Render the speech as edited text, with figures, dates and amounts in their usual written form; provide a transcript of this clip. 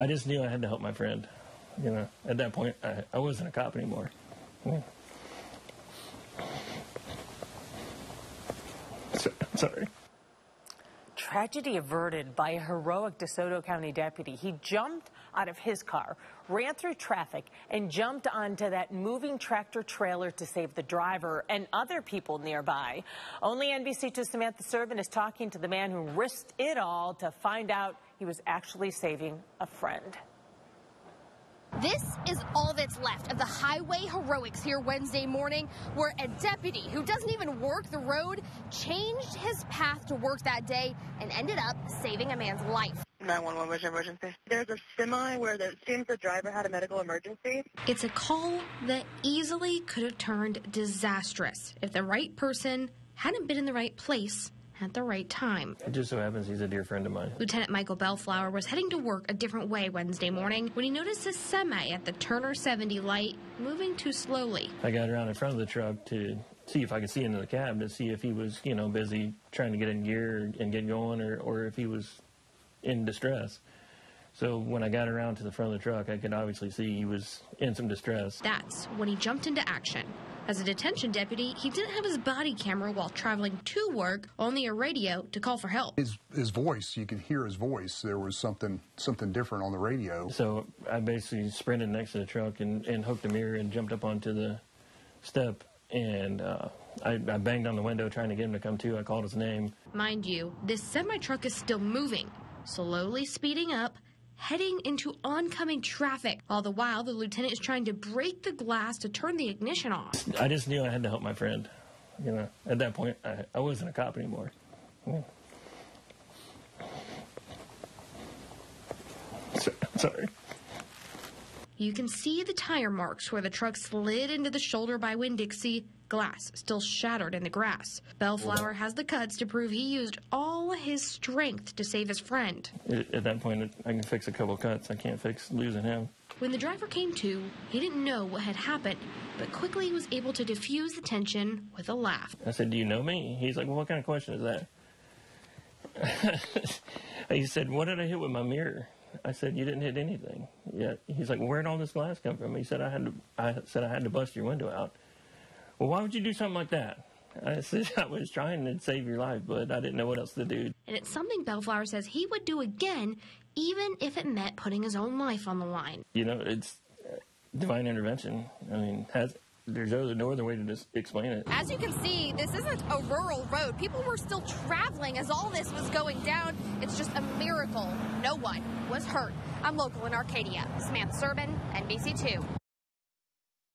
I just knew I had to help my friend. You know, at that point, I wasn't a cop anymore. Yeah. Sorry. Tragedy averted by a heroic DeSoto County deputy. He jumped out of his car, ran through traffic, and jumped onto that moving tractor trailer to save the driver and other people nearby. Only NBC2's Samantha Servin is talking to the man who risked it all to find out he was actually saving a friend. This is all that's left of the highway heroics here Wednesday morning, where a deputy who doesn't even work the road changed his path to work that day and ended up saving a man's life. 911, what's your emergency? There's a semi where it seems the driver had a medical emergency. It's a call that easily could have turned disastrous if the right person hadn't been in the right place at the right time. It just so happens he's a dear friend of mine. Lieutenant Michael Bellflower was heading to work a different way Wednesday morning when he noticed a semi at the Turner 70 light moving too slowly. I got around in front of the truck to see if I could see into the cab to see if he was, you know, busy trying to get in gear and get going, or if he was in distress. So when I got around to the front of the truck, I could obviously see he was in some distress. That's when he jumped into action. As a detention deputy, he didn't have his body camera while traveling to work, only a radio to call for help. His voice, you could hear his voice. There was something different on the radio. So I basically sprinted next to the truck and hooked a mirror and jumped up onto the step. And I banged on the window trying to get him to come to. I called his name. Mind you, this semi-truck is still moving, slowly speeding up, heading into oncoming traffic. All the while, the lieutenant is trying to break the glass to turn the ignition off. I just knew I had to help my friend. You know, at that point, I wasn't a cop anymore. Yeah. Sorry. You can see the tire marks where the truck slid into the shoulder by Winn-Dixie, glass still shattered in the grass. Bellflower has the cuts to prove he used all his strength to save his friend. At that point, I can fix a couple cuts. I can't fix losing him. When the driver came to, he didn't know what had happened, but quickly was able to diffuse the tension with a laugh. I said, "Do you know me?" He's like, "Well, what kind of question is that?" He said, "What did I hit with my mirror?" I said, "You didn't hit anything." Yeah. He's like, "Where'd all this glass come from?" He said, I said I had to bust your window out." "Well, why would you do something like that?" I said, "I was trying to save your life, but I didn't know what else to do." And it's something Bellflower says he would do again, even if it meant putting his own life on the line. You know, it's divine intervention. I mean, there's no other way to just explain it. As you can see, this isn't a rural road. People were still traveling as all this was going down. It's just a miracle no one was hurt. I'm local in Arcadia. Samantha Servin, NBC2.